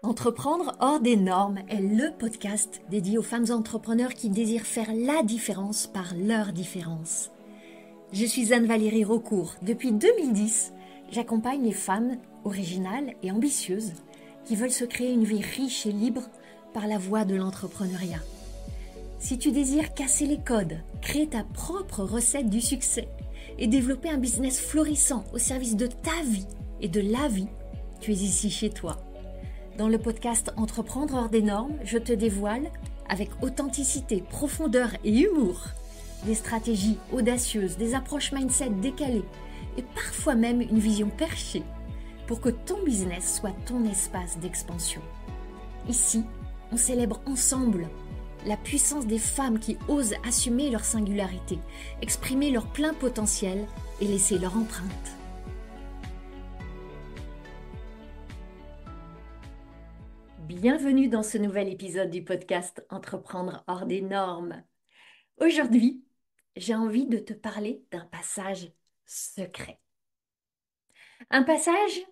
Entreprendre hors des normes est le podcast dédié aux femmes entrepreneurs qui désirent faire la différence par leur différence. Je suis Anne-Valérie Raucourt. Depuis 2010, j'accompagne les femmes originales et ambitieuses qui veulent se créer une vie riche et libre par la voie de l'entrepreneuriat. Si tu désires casser les codes, créer ta propre recette du succès et développer un business florissant au service de ta vie et de la vie, tu es ici chez toi. Dans le podcast Entreprendre hors des normes, je te dévoile, avec authenticité, profondeur et humour, des stratégies audacieuses, des approches mindset décalées et parfois même une vision perchée pour que ton business soit ton espace d'expansion. Ici, on célèbre ensemble la puissance des femmes qui osent assumer leur singularité, exprimer leur plein potentiel et laisser leur empreinte. Bienvenue dans ce nouvel épisode du podcast Entreprendre hors des normes. Aujourd'hui, j'ai envie de te parler d'un passage secret. Un passage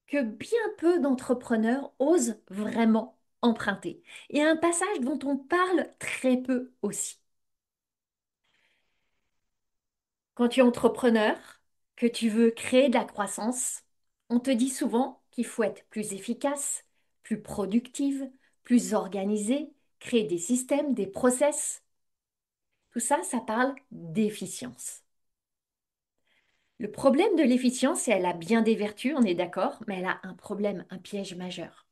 que bien peu d'entrepreneurs osent vraiment emprunter. Et un passage dont on parle très peu aussi. Quand tu es entrepreneur, que tu veux créer de la croissance, on te dit souvent qu'il faut être plus efficace, plus productive, plus organisé, créer des systèmes, des process. Tout ça, ça parle d'efficience. Le problème de l'efficience, c'est qu'elle a bien des vertus, on est d'accord, mais elle a un problème, un piège majeur.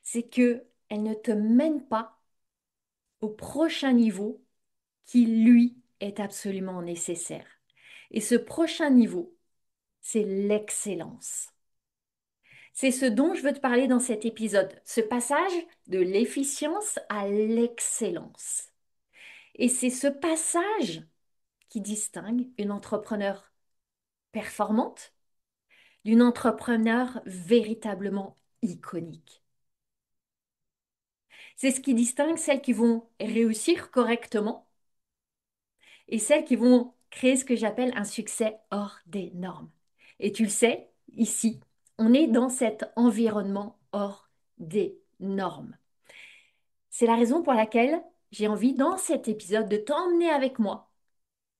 C'est qu'elle ne te mène pas au prochain niveau qui, lui, est absolument nécessaire. Et ce prochain niveau, c'est l'excellence. C'est ce dont je veux te parler dans cet épisode, ce passage de l'efficience à l'excellence. Et c'est ce passage qui distingue une entrepreneur performante d'une entrepreneur véritablement iconique. C'est ce qui distingue celles qui vont réussir correctement et celles qui vont créer ce que j'appelle un succès hors des normes. Et tu le sais, ici, on est dans cet environnement hors des normes. C'est la raison pour laquelle j'ai envie, dans cet épisode, de t'emmener avec moi,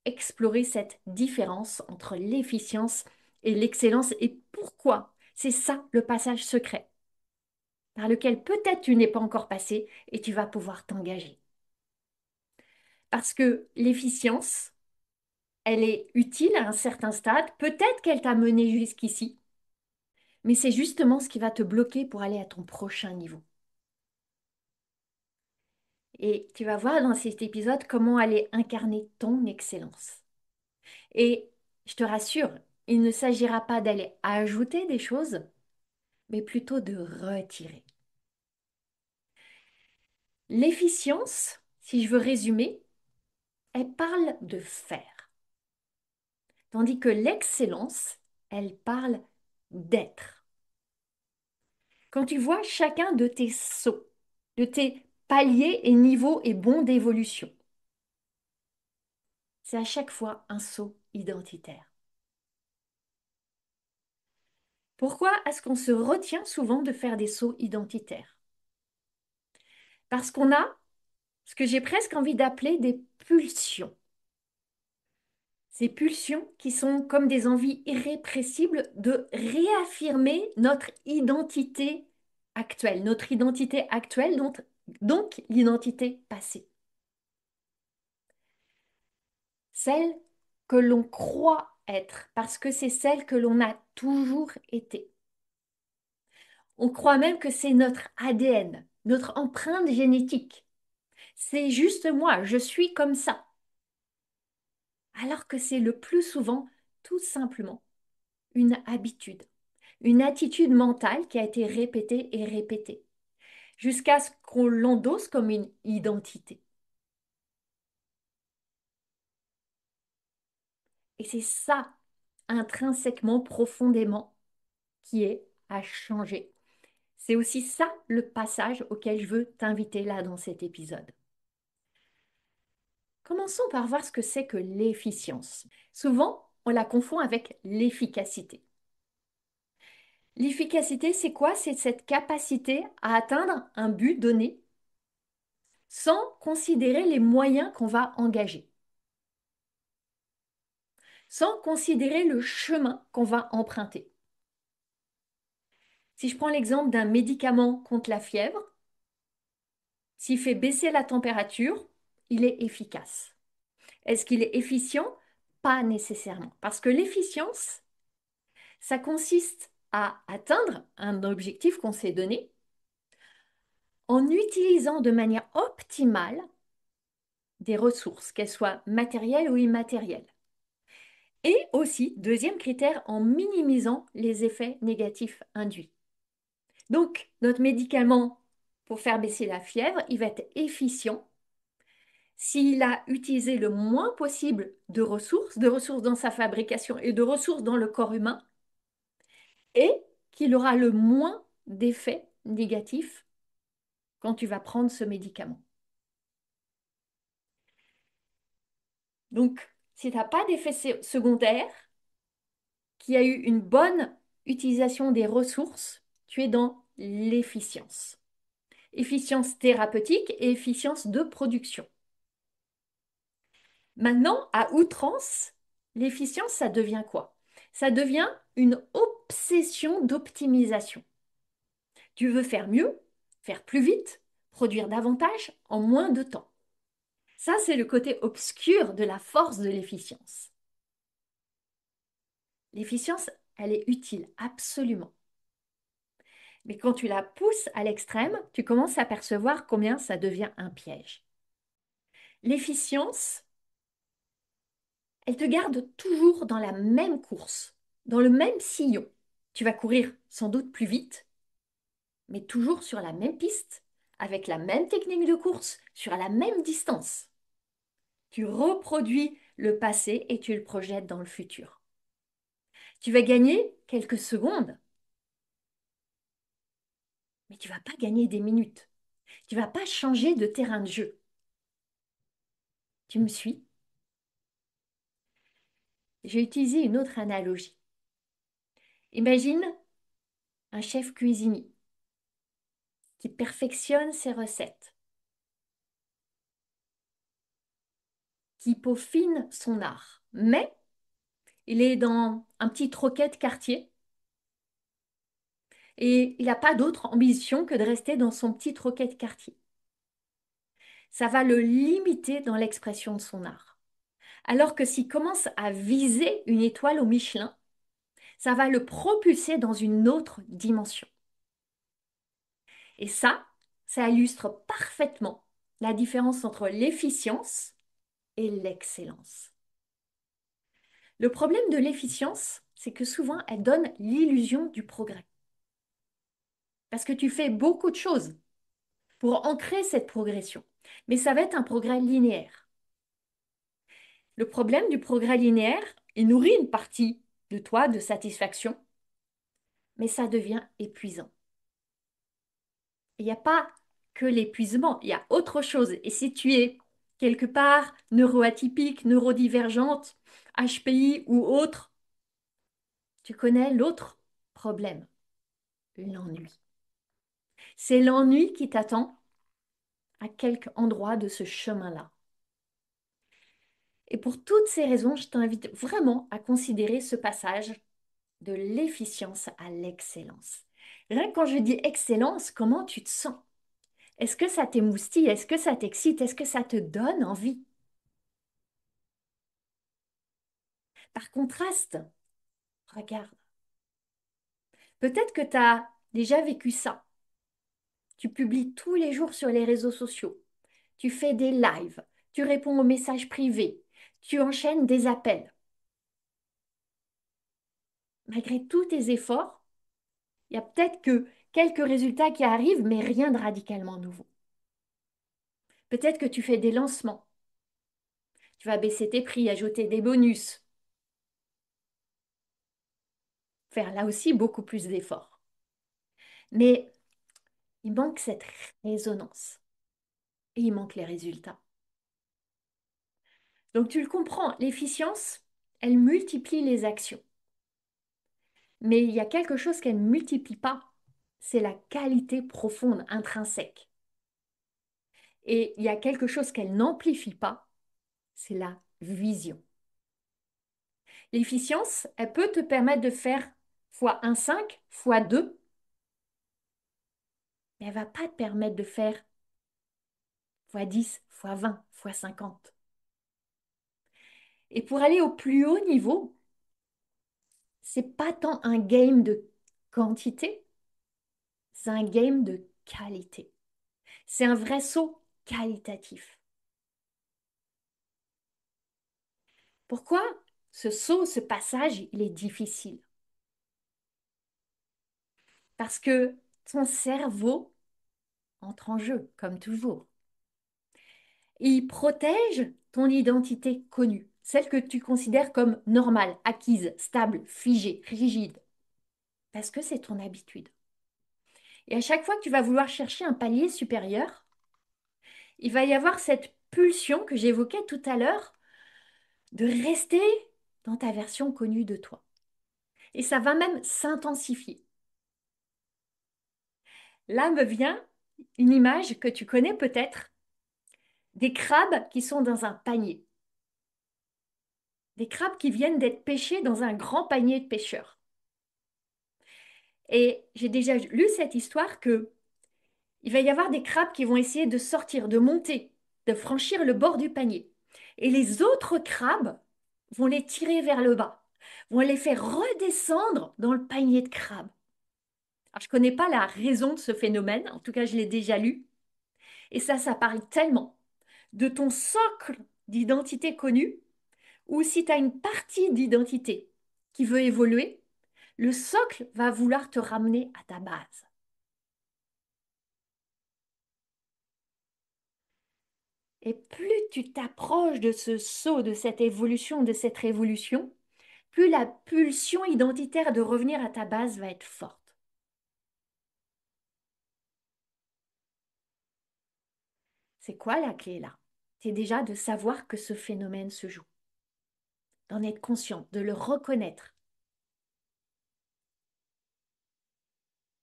explorer cette différence entre l'efficience et l'excellence et pourquoi c'est ça le passage secret par lequel peut-être tu n'es pas encore passé et tu vas pouvoir t'engager. Parce que l'efficience, elle est utile à un certain stade, peut-être qu'elle t'a mené jusqu'ici, mais c'est justement ce qui va te bloquer pour aller à ton prochain niveau. Et tu vas voir dans cet épisode comment aller incarner ton excellence. Et je te rassure, il ne s'agira pas d'aller ajouter des choses, mais plutôt de retirer. L'efficience, si je veux résumer, elle parle de faire, tandis que l'excellence, elle parle d'être. Quand tu vois chacun de tes sauts, de tes paliers et niveaux et bons d'évolution, c'est à chaque fois un saut identitaire. Pourquoi est-ce qu'on se retient souvent de faire des sauts identitaires? Parce qu'on a ce que j'ai presque envie d'appeler des pulsions. Ces pulsions qui sont comme des envies irrépressibles de réaffirmer notre identité actuelle, donc l'identité passée. Celle que l'on croit être, parce que c'est celle que l'on a toujours été. On croit même que c'est notre ADN, notre empreinte génétique. C'est juste moi, je suis comme ça. Alors que c'est le plus souvent tout simplement une habitude, une attitude mentale qui a été répétée et répétée, jusqu'à ce qu'on l'endosse comme une identité. Et c'est ça, intrinsèquement, profondément, qui est à changer. C'est aussi ça le passage auquel je veux t'inviter là dans cet épisode. Commençons par voir ce que c'est que l'efficience. Souvent, on la confond avec l'efficacité. L'efficacité, c'est quoi? C'est cette capacité à atteindre un but donné sans considérer les moyens qu'on va engager, sans considérer le chemin qu'on va emprunter. Si je prends l'exemple d'un médicament contre la fièvre, s'il fait baisser la température, il est efficace. Est-ce qu'il est efficient? Pas nécessairement. Parce que l'efficience, ça consiste à atteindre un objectif qu'on s'est donné en utilisant de manière optimale des ressources, qu'elles soient matérielles ou immatérielles. Et aussi, deuxième critère, en minimisant les effets négatifs induits. Donc, notre médicament pour faire baisser la fièvre, il va être efficient s'il a utilisé le moins possible de ressources dans sa fabrication et de ressources dans le corps humain, et qu'il aura le moins d'effets négatifs quand tu vas prendre ce médicament. Donc, si tu n'as pas d'effet secondaire, qu'il y a eu une bonne utilisation des ressources, tu es dans l'efficience. Efficience thérapeutique et efficience de production. Maintenant, à outrance, l'efficience, ça devient quoi? Ça devient une obsession d'optimisation. Tu veux faire mieux, faire plus vite, produire davantage en moins de temps. Ça, c'est le côté obscur de la force de l'efficience. L'efficience, elle est utile, absolument. Mais quand tu la pousses à l'extrême, tu commences à percevoir combien ça devient un piège. L'efficience, elle te garde toujours dans la même course, dans le même sillon. Tu vas courir sans doute plus vite, mais toujours sur la même piste, avec la même technique de course, sur la même distance. Tu reproduis le passé et tu le projettes dans le futur. Tu vas gagner quelques secondes, mais tu ne vas pas gagner des minutes. Tu ne vas pas changer de terrain de jeu. Tu me suis? J'ai utilisé une autre analogie. Imagine un chef cuisinier qui perfectionne ses recettes, qui peaufine son art, mais il est dans un petit troquet de quartier et il n'a pas d'autre ambition que de rester dans son petit troquet de quartier. Ça va le limiter dans l'expression de son art. Alors que s'il commence à viser une étoile au Michelin, ça va le propulser dans une autre dimension. Et ça illustre parfaitement la différence entre l'efficience et l'excellence. Le problème de l'efficience, c'est que souvent, elle donne l'illusion du progrès. Parce que tu fais beaucoup de choses pour ancrer cette progression. Mais ça va être un progrès linéaire. Le problème du progrès linéaire, il nourrit une partie de toi de satisfaction, mais ça devient épuisant. Il n'y a pas que l'épuisement, il y a autre chose. Et si tu es quelque part neuroatypique, neurodivergente, HPI ou autre, tu connais l'autre problème, l'ennui. C'est l'ennui qui t'attend à quelque endroit de ce chemin-là. Et pour toutes ces raisons, je t'invite vraiment à considérer ce passage de l'efficience à l'excellence. Rien que quand je dis excellence, comment tu te sens? Est-ce que ça t'émoustille? Est-ce que ça t'excite? Est-ce que ça te donne envie? Par contraste, regarde, peut-être que tu as déjà vécu ça. Tu publies tous les jours sur les réseaux sociaux. Tu fais des lives. Tu réponds aux messages privés. Tu enchaînes des appels. Malgré tous tes efforts, il y a peut-être que quelques résultats qui arrivent, mais rien de radicalement nouveau. Peut-être que tu fais des lancements. Tu vas baisser tes prix, ajouter des bonus. Faire là aussi beaucoup plus d'efforts. Mais il manque cette résonance. Et il manque les résultats. Donc tu le comprends, l'efficience, elle multiplie les actions. Mais il y a quelque chose qu'elle ne multiplie pas, c'est la qualité profonde, intrinsèque. Et il y a quelque chose qu'elle n'amplifie pas, c'est la vision. L'efficience, elle peut te permettre de faire fois 1,5, fois 2, mais elle ne va pas te permettre de faire fois 10, fois 20, fois 50. Et pour aller au plus haut niveau, c'est pas tant un game de quantité, c'est un game de qualité. C'est un vrai saut qualitatif. Pourquoi ce saut, ce passage, il est difficile? Parce que ton cerveau entre en jeu, comme toujours. Il protège ton identité connue, celle que tu considères comme normale, acquise, stable, figée, rigide, parce que c'est ton habitude. Et à chaque fois que tu vas vouloir chercher un palier supérieur, il va y avoir cette pulsion que j'évoquais tout à l'heure de rester dans ta version connue de toi. Et ça va même s'intensifier. Là me vient une image que tu connais peut-être, des crabes qui sont dans un panier. Des crabes qui viennent d'être pêchés dans un grand panier de pêcheurs. Et j'ai déjà lu cette histoire que il va y avoir des crabes qui vont essayer de sortir, de monter, de franchir le bord du panier. Et les autres crabes vont les tirer vers le bas, vont les faire redescendre dans le panier de crabes. Alors, je ne connais pas la raison de ce phénomène, en tout cas, je l'ai déjà lu. Et ça parle tellement de ton socle d'identité connue, ou si tu as une partie d'identité qui veut évoluer, le socle va vouloir te ramener à ta base. Et plus tu t'approches de ce saut, de cette évolution, de cette révolution, plus la pulsion identitaire de revenir à ta base va être forte. C'est quoi la clé là? C'est déjà de savoir que ce phénomène se joue, d'en être conscient, de le reconnaître,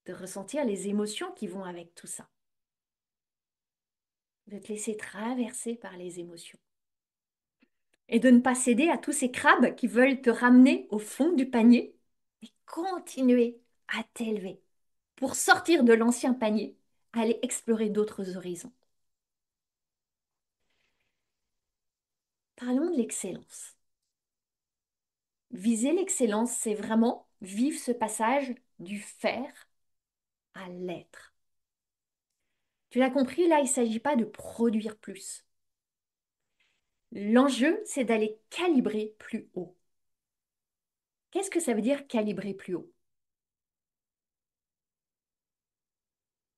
de ressentir les émotions qui vont avec tout ça, de te laisser traverser par les émotions et de ne pas céder à tous ces crabes qui veulent te ramener au fond du panier et continuer à t'élever pour sortir de l'ancien panier, aller explorer d'autres horizons. Parlons de l'excellence. Viser l'excellence, c'est vraiment vivre ce passage du faire à l'être. Tu l'as compris, là, il ne s'agit pas de produire plus. L'enjeu, c'est d'aller calibrer plus haut. Qu'est-ce que ça veut dire calibrer plus haut?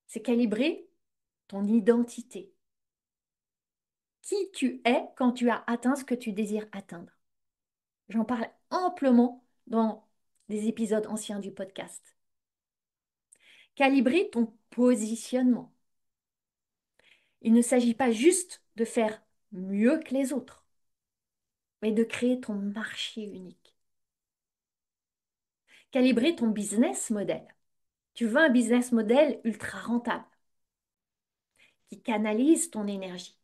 C'est calibrer ton identité. Qui tu es quand tu as atteint ce que tu désires atteindre. J'en parle amplement dans des épisodes anciens du podcast. Calibrer ton positionnement. Il ne s'agit pas juste de faire mieux que les autres, mais de créer ton marché unique. Calibrer ton business model. Tu veux un business model ultra rentable, qui canalise ton énergie,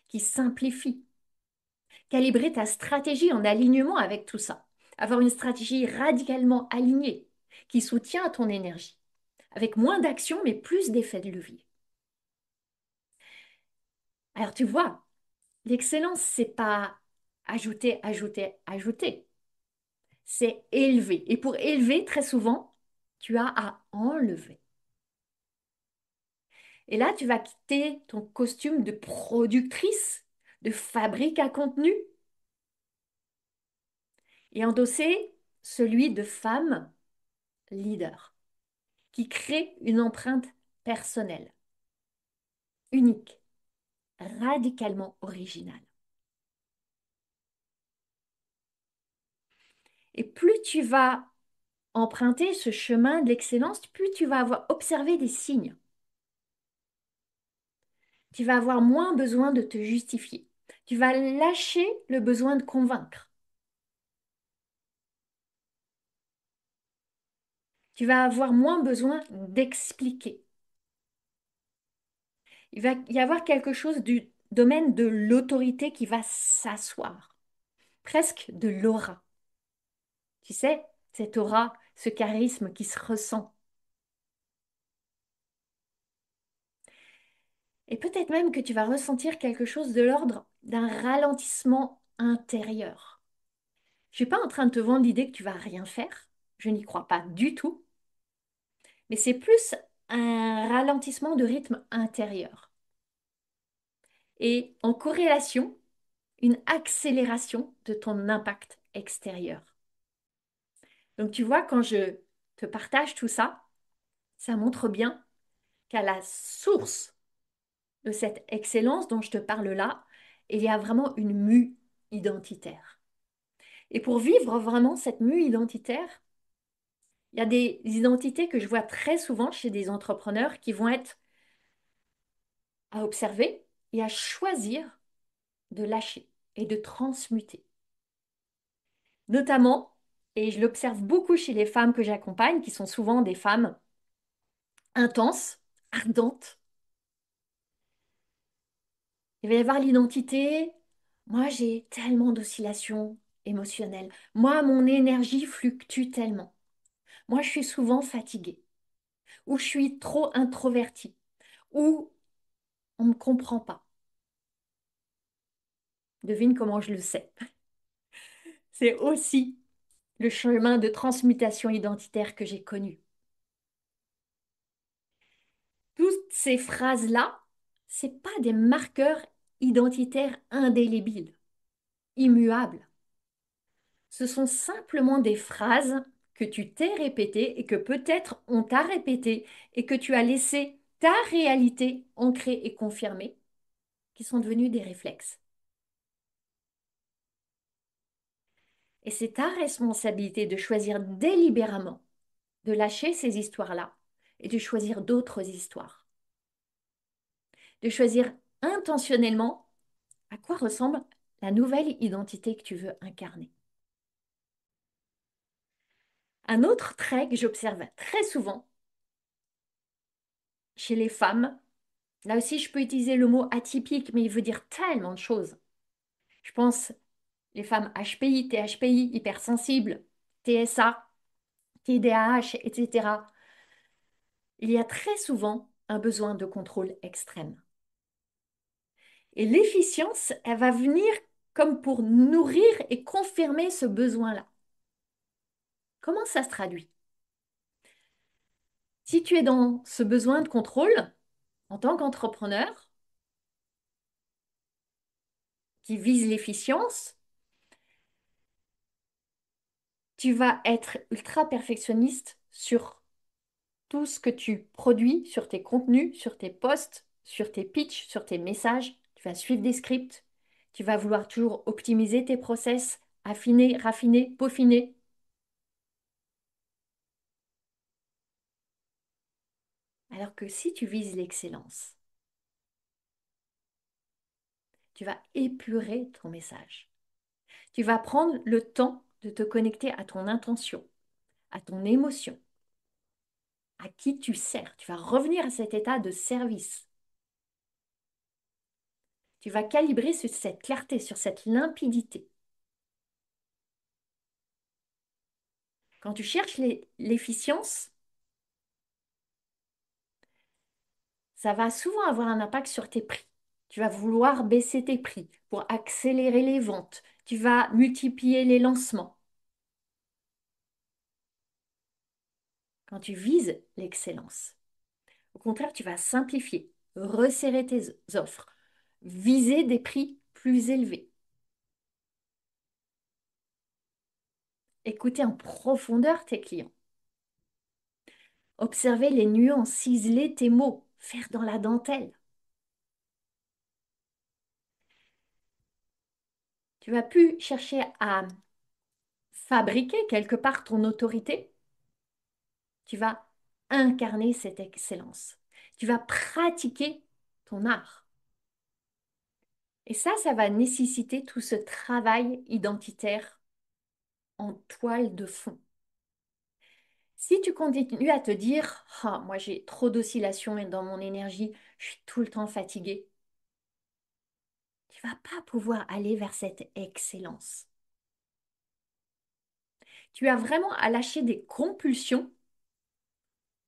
qui simplifie. Calibrer ta stratégie en alignement avec tout ça. Avoir une stratégie radicalement alignée, qui soutient ton énergie, avec moins d'action, mais plus d'effets de levier. Alors tu vois, l'excellence, c'est pas ajouter, ajouter, ajouter. C'est élever. Et pour élever, très souvent, tu as à enlever. Et là, tu vas quitter ton costume de productrice, de fabrique à contenu, et endosser celui de femme leader, qui crée une empreinte personnelle, unique, radicalement originale. Et plus tu vas emprunter ce chemin de l'excellence, plus tu vas avoir observé des signes. Tu vas avoir moins besoin de te justifier. Tu vas lâcher le besoin de convaincre. Tu vas avoir moins besoin d'expliquer. Il va y avoir quelque chose du domaine de l'autorité qui va s'asseoir, presque de l'aura. Tu sais, cette aura, ce charisme qui se ressent. Et peut-être même que tu vas ressentir quelque chose de l'ordre d'un ralentissement intérieur. Je suis pas en train de te vendre l'idée que tu vas rien faire. Je n'y crois pas du tout. Mais c'est plus un ralentissement de rythme intérieur. Et en corrélation, une accélération de ton impact extérieur. Donc tu vois, quand je te partage tout ça, ça montre bien qu'à la source de cette excellence dont je te parle là, il y a vraiment une mue identitaire. Et pour vivre vraiment cette mue identitaire, il y a des identités que je vois très souvent chez des entrepreneurs qui vont être à observer et à choisir de lâcher et de transmuter. Notamment, et je l'observe beaucoup chez les femmes que j'accompagne, qui sont souvent des femmes intenses, ardentes. Il va y avoir l'identité. Moi, j'ai tellement d'oscillations émotionnelles. Moi, mon énergie fluctue tellement. Moi, je suis souvent fatiguée. Ou je suis trop introvertie. Ou on ne me comprend pas. Devine comment je le sais. C'est aussi le chemin de transmutation identitaire que j'ai connu. Toutes ces phrases-là, c'est pas des marqueurs identitaires indélébiles, immuables. Ce sont simplement des phrases que tu t'es répétées et que peut-être on t'a répétées et que tu as laissé ta réalité ancrée et confirmée, qui sont devenues des réflexes. Et c'est ta responsabilité de choisir délibérément de lâcher ces histoires-là et de choisir d'autres histoires. De choisir intentionnellement à quoi ressemble la nouvelle identité que tu veux incarner. Un autre trait que j'observe très souvent chez les femmes, là aussi je peux utiliser le mot atypique, mais il veut dire tellement de choses. Je pense les femmes HPI, THPI, hypersensibles, TSA, TDAH, etc. Il y a très souvent un besoin de contrôle extrême. Et l'efficience, elle va venir comme pour nourrir et confirmer ce besoin-là. Comment ça se traduit? Si tu es dans ce besoin de contrôle, en tant qu'entrepreneur, qui vise l'efficience, tu vas être ultra perfectionniste sur tout ce que tu produis, sur tes contenus, sur tes posts, sur tes pitchs, sur tes messages. Tu vas suivre des scripts. Tu vas vouloir toujours optimiser tes process, affiner, raffiner, peaufiner. Alors que si tu vises l'excellence, tu vas épurer ton message. Tu vas prendre le temps de te connecter à ton intention, à ton émotion, à qui tu sers. Tu vas revenir à cet état de service. Tu vas calibrer sur cette clarté, sur cette limpidité. Quand tu cherches l'efficience, ça va souvent avoir un impact sur tes prix. Tu vas vouloir baisser tes prix pour accélérer les ventes. Tu vas multiplier les lancements. Quand tu vises l'excellence, au contraire, tu vas simplifier, resserrer tes offres, viser des prix plus élevés. Écouter en profondeur tes clients. Observer les nuances, ciseler tes mots, faire dans la dentelle. Tu vas plus chercher à fabriquer quelque part ton autorité. Tu vas incarner cette excellence. Tu vas pratiquer ton art. Et ça va nécessiter tout ce travail identitaire en toile de fond. Si tu continues à te dire, ah, moi j'ai trop d'oscillations dans mon énergie, je suis tout le temps fatiguée, tu vas pas pouvoir aller vers cette excellence. Tu as vraiment à lâcher des compulsions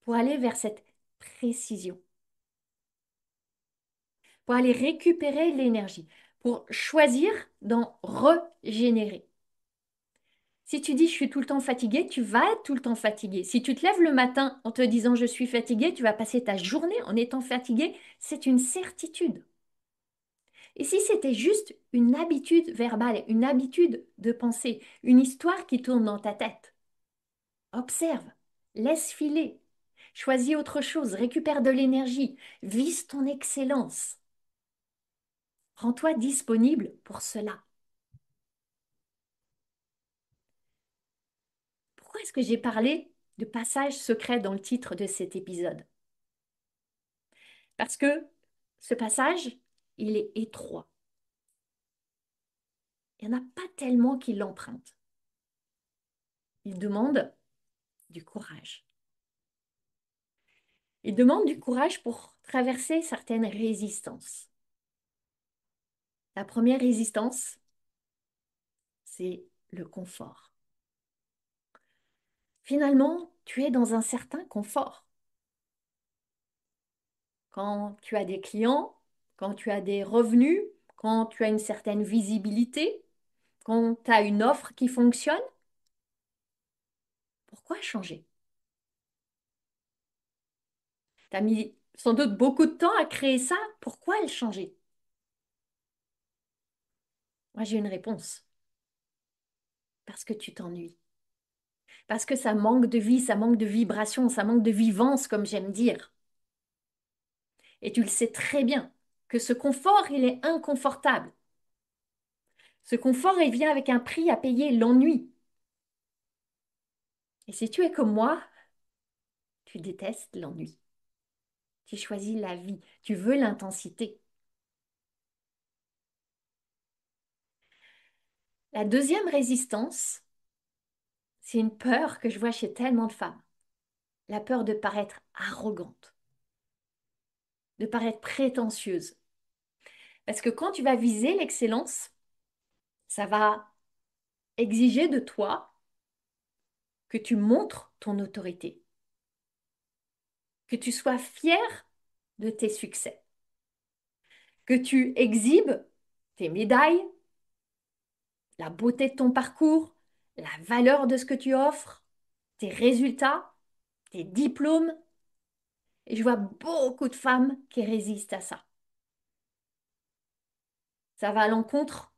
pour aller vers cette précision, pour aller récupérer l'énergie, pour choisir d'en régénérer. Si tu dis je suis tout le temps fatigué, tu vas être tout le temps fatigué. Si tu te lèves le matin en te disant je suis fatigué, tu vas passer ta journée en étant fatigué, c'est une certitude. Et si c'était juste une habitude verbale, une habitude de pensée, une histoire qui tourne dans ta tête, observe, laisse filer, choisis autre chose, récupère de l'énergie, vise ton excellence. Rends-toi disponible pour cela. Pourquoi est-ce que j'ai parlé de passage secret dans le titre de cet épisode? Parce que ce passage, il est étroit. Il n'y en a pas tellement qui l'empruntent. Il demande du courage. Il demande du courage pour traverser certaines résistances. La première résistance, c'est le confort. Finalement, tu es dans un certain confort. Quand tu as des clients, quand tu as des revenus, quand tu as une certaine visibilité, quand tu as une offre qui fonctionne, pourquoi changer? Tu as mis sans doute beaucoup de temps à créer ça, pourquoi le changer? Moi, j'ai une réponse. Parce que tu t'ennuies. Parce que ça manque de vie, ça manque de vibration, ça manque de vivance, comme j'aime dire. Et tu le sais très bien que ce confort, il est inconfortable. Ce confort, il vient avec un prix à payer, l'ennui. Et si tu es comme moi, tu détestes l'ennui. Tu choisis la vie, tu veux l'intensité. La deuxième résistance, c'est une peur que je vois chez tellement de femmes. La peur de paraître arrogante, de paraître prétentieuse. Parce que quand tu vas viser l'excellence, ça va exiger de toi que tu montres ton autorité, que tu sois fier de tes succès, que tu exhibes tes médailles, la beauté de ton parcours, la valeur de ce que tu offres, tes résultats, tes diplômes. Et je vois beaucoup de femmes qui résistent à ça. Ça va à l'encontre,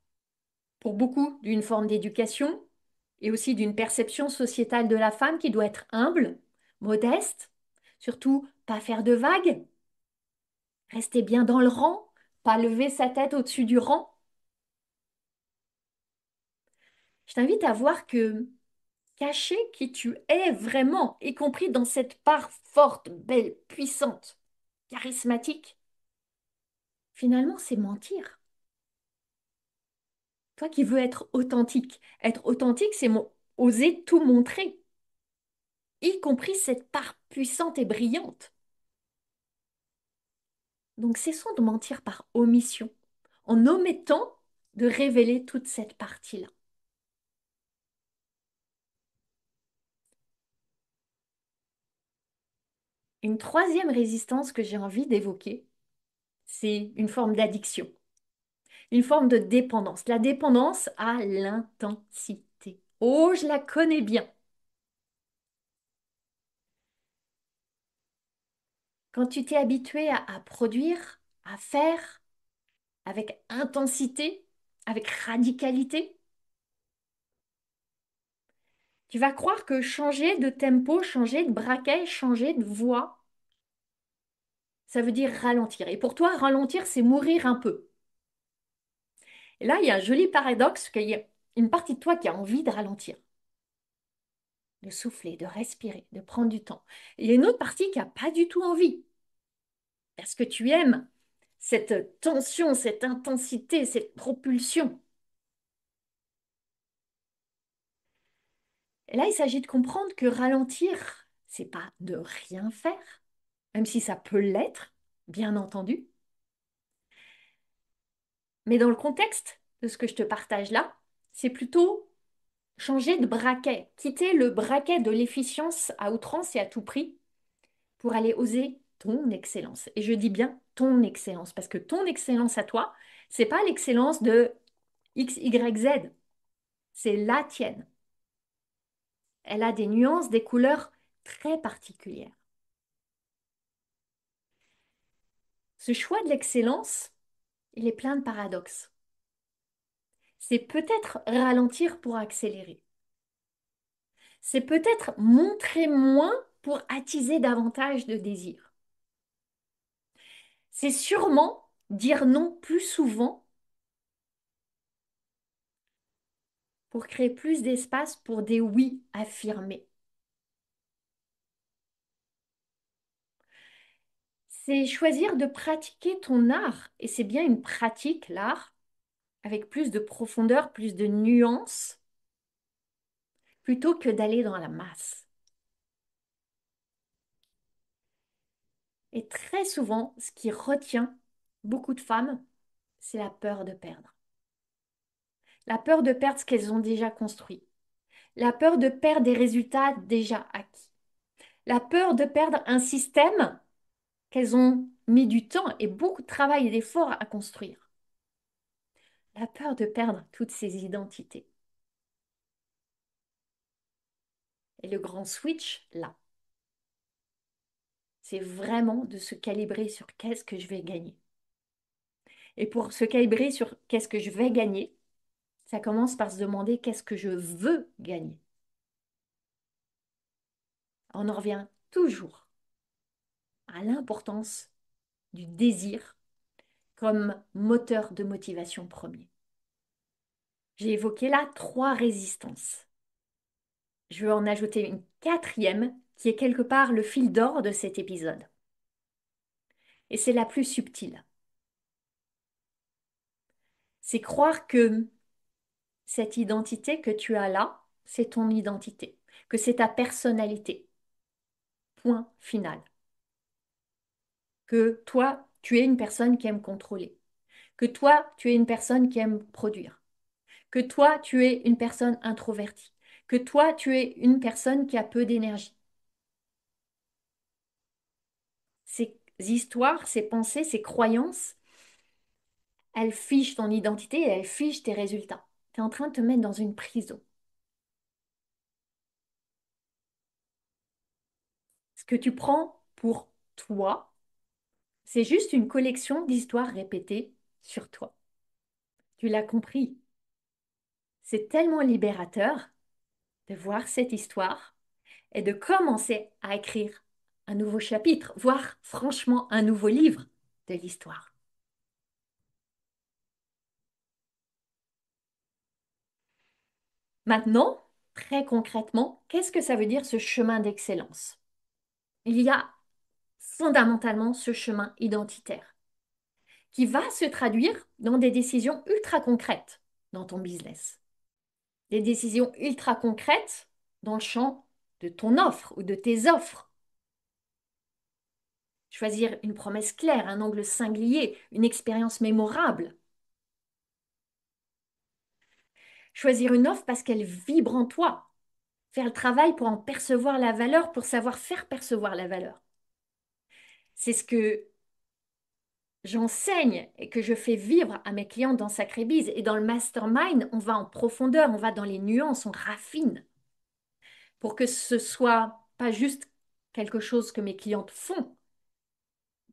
pour beaucoup, d'une forme d'éducation et aussi d'une perception sociétale de la femme qui doit être humble, modeste, surtout pas faire de vagues, rester bien dans le rang, pas lever sa tête au-dessus du rang. Je t'invite à voir que cacher qui tu es vraiment, y compris dans cette part forte, belle, puissante, charismatique, finalement, c'est mentir. Toi qui veux être authentique, c'est oser tout montrer, y compris cette part puissante et brillante. Donc cessons de mentir par omission, en omettant de révéler toute cette partie-là. Une troisième résistance que j'ai envie d'évoquer, c'est une forme d'addiction, une forme de dépendance, la dépendance à l'intensité. Oh, je la connais bien. Quand tu t'es habitué à produire, à faire avec intensité, avec radicalité, tu vas croire que changer de tempo, changer de braquet, changer de voix, ça veut dire ralentir. Et pour toi, ralentir, c'est mourir un peu. Et là, il y a un joli paradoxe qu'il y a une partie de toi qui a envie de ralentir, de souffler, de respirer, de prendre du temps. Et il y a une autre partie qui n'a pas du tout envie, parce que tu aimes cette tension, cette intensité, cette propulsion. Et là, il s'agit de comprendre que ralentir, c'est pas de rien faire, même si ça peut l'être, bien entendu. Mais dans le contexte de ce que je te partage là, c'est plutôt changer de braquet, quitter le braquet de l'efficience à outrance et à tout prix pour aller oser ton excellence. Et je dis bien ton excellence, parce que ton excellence à toi, c'est pas l'excellence de X, Y, Z, c'est la tienne. Elle a des nuances, des couleurs très particulières. Ce choix de l'excellence, il est plein de paradoxes. C'est peut-être ralentir pour accélérer. C'est peut-être montrer moins pour attiser davantage de désir. C'est sûrement dire non plus souvent pour créer plus d'espace pour des oui affirmés. C'est choisir de pratiquer ton art, et c'est bien une pratique, l'art, avec plus de profondeur, plus de nuances, plutôt que d'aller dans la masse. Et très souvent, ce qui retient beaucoup de femmes, c'est la peur de perdre. La peur de perdre ce qu'elles ont déjà construit. La peur de perdre des résultats déjà acquis. La peur de perdre un système qu'elles ont mis du temps et beaucoup de travail et d'efforts à construire. La peur de perdre toutes ces identités. Et le grand switch, là, c'est vraiment de se calibrer sur qu'est-ce que je vais gagner. Et pour se calibrer sur qu'est-ce que je vais gagner, ça commence par se demander qu'est-ce que je veux gagner. On en revient toujours à l'importance du désir comme moteur de motivation premier. J'ai évoqué là 3 résistances. Je veux en ajouter une 4e qui est quelque part le fil d'or de cet épisode. Et c'est la plus subtile. C'est croire que cette identité que tu as là, c'est ton identité, que c'est ta personnalité. Point final. Que toi, tu es une personne qui aime contrôler. Que toi, tu es une personne qui aime produire. Que toi, tu es une personne introvertie. Que toi, tu es une personne qui a peu d'énergie. Ces histoires, ces pensées, ces croyances, elles fichent ton identité et elles fichent tes résultats. Tu es en train de te mettre dans une prison. Ce que tu prends pour toi, c'est juste une collection d'histoires répétées sur toi. Tu l'as compris. C'est tellement libérateur de voir cette histoire et de commencer à écrire un nouveau chapitre, voire franchement un nouveau livre de l'histoire. Maintenant, très concrètement, qu'est-ce que ça veut dire ce chemin d'excellence? Il y a fondamentalement ce chemin identitaire qui va se traduire dans des décisions ultra concrètes dans ton business. Des décisions ultra concrètes dans le champ de ton offre ou de tes offres. Choisir une promesse claire, un angle singulier, une expérience mémorable. Choisir une offre parce qu'elle vibre en toi. Faire le travail pour en percevoir la valeur, pour savoir faire percevoir la valeur. C'est ce que j'enseigne et que je fais vivre à mes clients dans Sacré Bise. Et dans le mastermind, on va en profondeur, on va dans les nuances, on raffine pour que ce soit pas juste quelque chose que mes clientes font,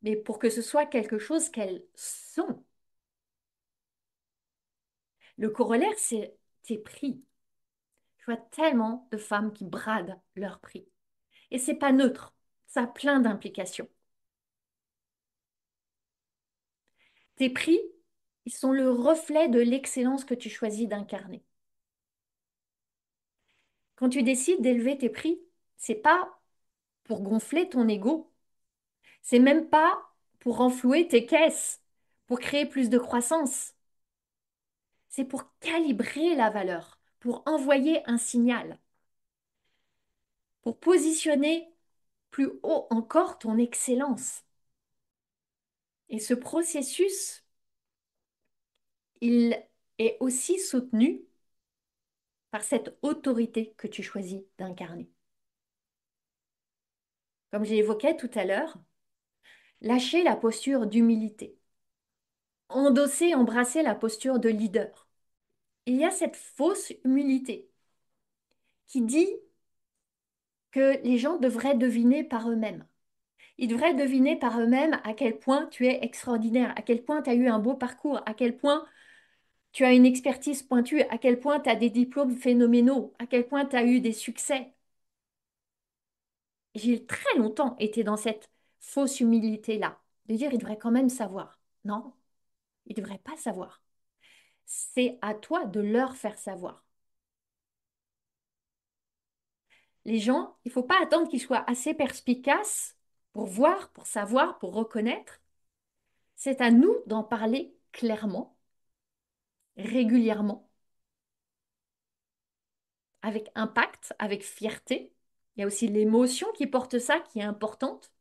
mais pour que ce soit quelque chose qu'elles sont. Le corollaire, c'est tes prix. Je vois tellement de femmes qui bradent leurs prix. Et c'est pas neutre, ça a plein d'implications. Tes prix, ils sont le reflet de l'excellence que tu choisis d'incarner. Quand tu décides d'élever tes prix, c'est pas pour gonfler ton ego, c'est même pas pour renflouer tes caisses, pour créer plus de croissance. C'est pour calibrer la valeur, pour envoyer un signal, pour positionner plus haut encore ton excellence. Et ce processus, il est aussi soutenu par cette autorité que tu choisis d'incarner. Comme j'ai évoqué tout à l'heure, lâcher la posture d'humilité, endosser, embrasser la posture de leader. Il y a cette fausse humilité qui dit que les gens devraient deviner par eux-mêmes. Ils devraient deviner par eux-mêmes à quel point tu es extraordinaire, à quel point tu as eu un beau parcours, à quel point tu as une expertise pointue, à quel point tu as des diplômes phénoménaux, à quel point tu as eu des succès. J'ai très longtemps été dans cette fausse humilité-là, de dire, ils devraient quand même savoir. Non, ils ne devraient pas savoir. C'est à toi de leur faire savoir. Les gens, il ne faut pas attendre qu'ils soient assez perspicaces pour voir, pour savoir, pour reconnaître. C'est à nous d'en parler clairement, régulièrement, avec impact, avec fierté. Il y a aussi l'émotion qui porte ça, qui est importante.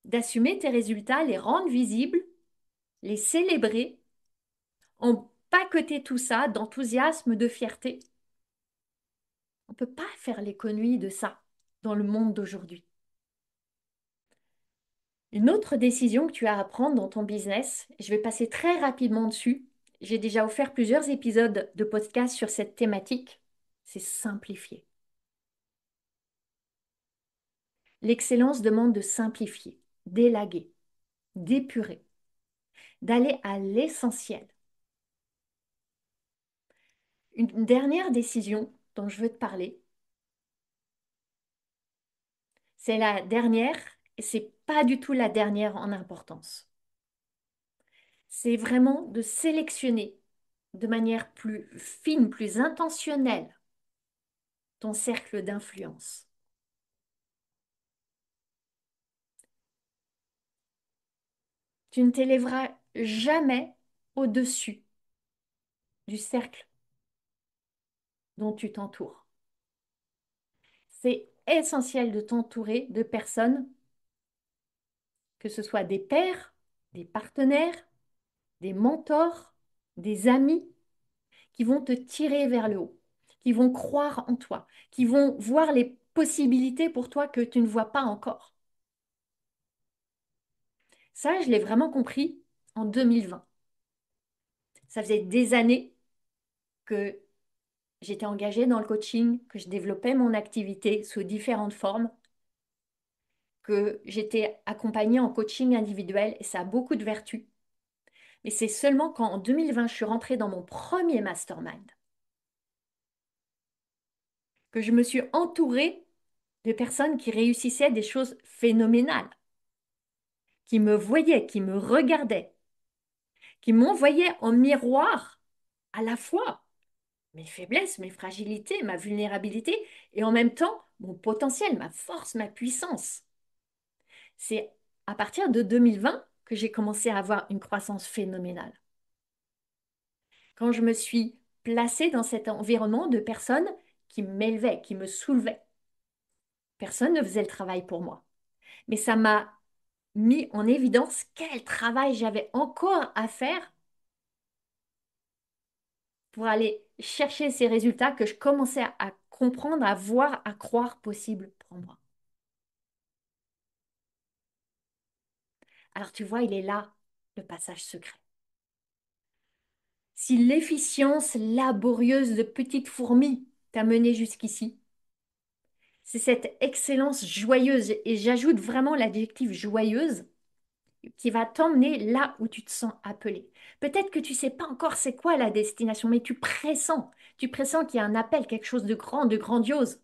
D'assumer tes résultats, les rendre visibles, les célébrer, empaqueter tout ça d'enthousiasme, de fierté. On ne peut pas faire l'économie de ça dans le monde d'aujourd'hui. Une autre décision que tu as à prendre dans ton business, je vais passer très rapidement dessus. J'ai déjà offert plusieurs épisodes de podcast sur cette thématique. C'est simplifier. L'excellence demande de simplifier, d'élaguer, d'épurer, d'aller à l'essentiel. Une dernière décision dont je veux te parler, c'est la dernière, et c'est pas du tout la dernière en importance. C'est vraiment de sélectionner de manière plus fine, plus intentionnelle ton cercle d'influence. Tu ne t'élèveras jamais au-dessus du cercle dont tu t'entoures. C'est essentiel de t'entourer de personnes, que ce soit des pairs, des partenaires, des mentors, des amis, qui vont te tirer vers le haut, qui vont croire en toi, qui vont voir les possibilités pour toi que tu ne vois pas encore. Ça, je l'ai vraiment compris en 2020. Ça faisait des années que j'étais engagée dans le coaching, que je développais mon activité sous différentes formes, que j'étais accompagnée en coaching individuel et ça a beaucoup de vertus. Mais c'est seulement quand en 2020, je suis rentrée dans mon premier mastermind que je me suis entourée de personnes qui réussissaient des choses phénoménales, qui me voyaient, qui me regardaient, qui m'envoyaient en miroir à la fois mes faiblesses, mes fragilités, ma vulnérabilité et en même temps mon potentiel, ma force, ma puissance. C'est à partir de 2020 que j'ai commencé à avoir une croissance phénoménale. Quand je me suis placée dans cet environnement de personnes qui m'élevaient, qui me soulevaient. Personne ne faisait le travail pour moi. Mais ça m'a mis en évidence quel travail j'avais encore à faire pour aller chercher ces résultats que je commençais à comprendre, à voir, à croire possible pour moi. Alors tu vois, il est là le passage secret. Si l'efficience laborieuse de petite fourmi t'a mené jusqu'ici, c'est cette excellence joyeuse, et j'ajoute vraiment l'adjectif joyeuse, qui va t'emmener là où tu te sens appelé. Peut-être que tu sais pas encore c'est quoi la destination, mais tu pressens qu'il y a un appel, quelque chose de grand, de grandiose.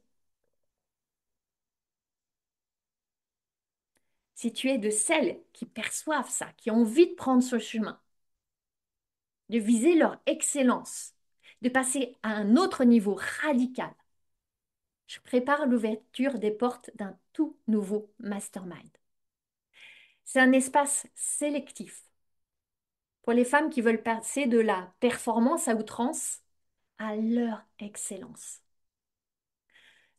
Si tu es de celles qui perçoivent ça, qui ont envie de prendre ce chemin, de viser leur excellence, de passer à un autre niveau radical, je prépare l'ouverture des portes d'un tout nouveau mastermind. C'est un espace sélectif pour les femmes qui veulent passer de la performance à outrance à leur excellence.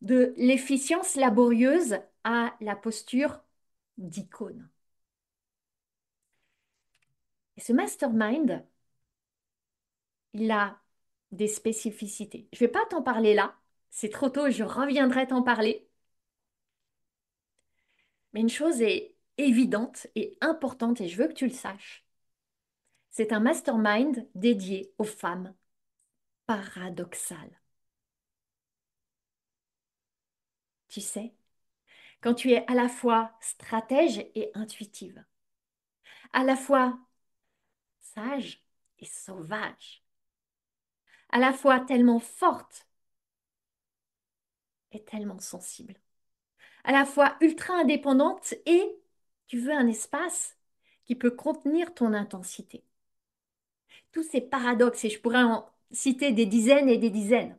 de l'efficience laborieuse à la posture d'icône. Et ce mastermind, il a des spécificités. Je ne vais pas t'en parler là, c'est trop tôt, je reviendrai t'en parler. Mais une chose est évidente et importante, et je veux que tu le saches. C'est un mastermind dédié aux femmes paradoxales. Tu sais, quand tu es à la fois stratège et intuitive, à la fois sage et sauvage, à la fois tellement forte et tellement sensible, à la fois ultra indépendante et tu veux un espace qui peut contenir ton intensité. Tous ces paradoxes, et je pourrais en citer des dizaines et des dizaines.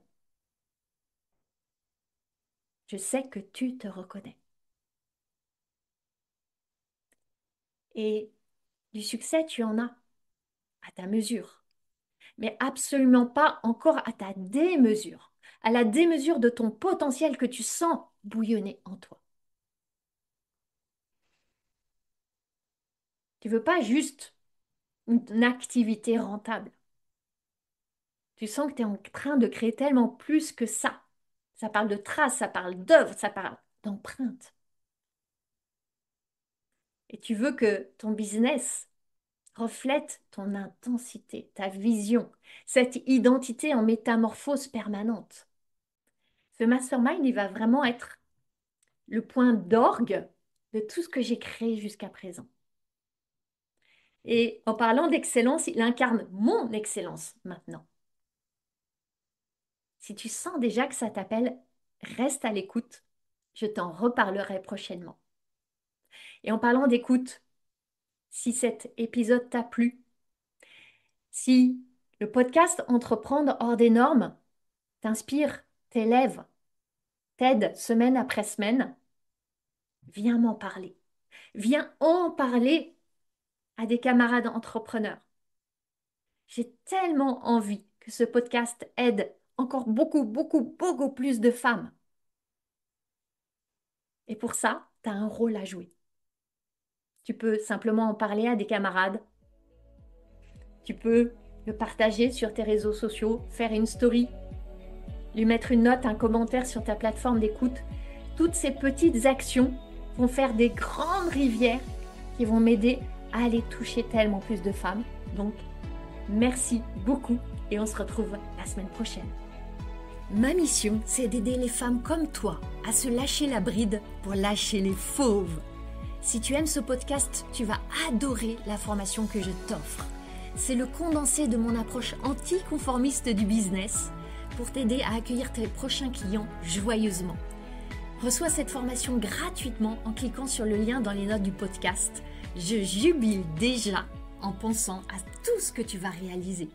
Je sais que tu te reconnais. Et du succès, tu en as à ta mesure, mais absolument pas encore à ta démesure, à la démesure de ton potentiel que tu sens bouillonner en toi. Tu veux pas juste une activité rentable. Tu sens que tu es en train de créer tellement plus que ça. Ça parle de traces, ça parle d'œuvres, ça parle d'empreintes. Et tu veux que ton business reflète ton intensité, ta vision, cette identité en métamorphose permanente. Ce mastermind, il va vraiment être le point d'orgue de tout ce que j'ai créé jusqu'à présent. Et en parlant d'excellence, il incarne mon excellence maintenant. Si tu sens déjà que ça t'appelle, reste à l'écoute. Je t'en reparlerai prochainement. Et en parlant d'écoute, si cet épisode t'a plu, si le podcast Entreprendre hors des normes t'inspire, t'élève, t'aide semaine après semaine, viens m'en parler. Viens en parler à des camarades entrepreneurs. J'ai tellement envie que ce podcast aide encore beaucoup, beaucoup, beaucoup plus de femmes. Et pour ça, tu as un rôle à jouer. Tu peux simplement en parler à des camarades. Tu peux le partager sur tes réseaux sociaux, faire une story, lui mettre une note, un commentaire sur ta plateforme d'écoute. Toutes ces petites actions vont faire des grandes rivières qui vont m'aider à aller toucher tellement plus de femmes. Donc, merci beaucoup et on se retrouve la semaine prochaine. Ma mission, c'est d'aider les femmes comme toi à se lâcher la bride pour lâcher les fauves. Si tu aimes ce podcast, tu vas adorer la formation que je t'offre. C'est le condensé de mon approche anticonformiste du business pour t'aider à accueillir tes prochains clients joyeusement. Reçois cette formation gratuitement en cliquant sur le lien dans les notes du podcast. Je jubile déjà en pensant à tout ce que tu vas réaliser.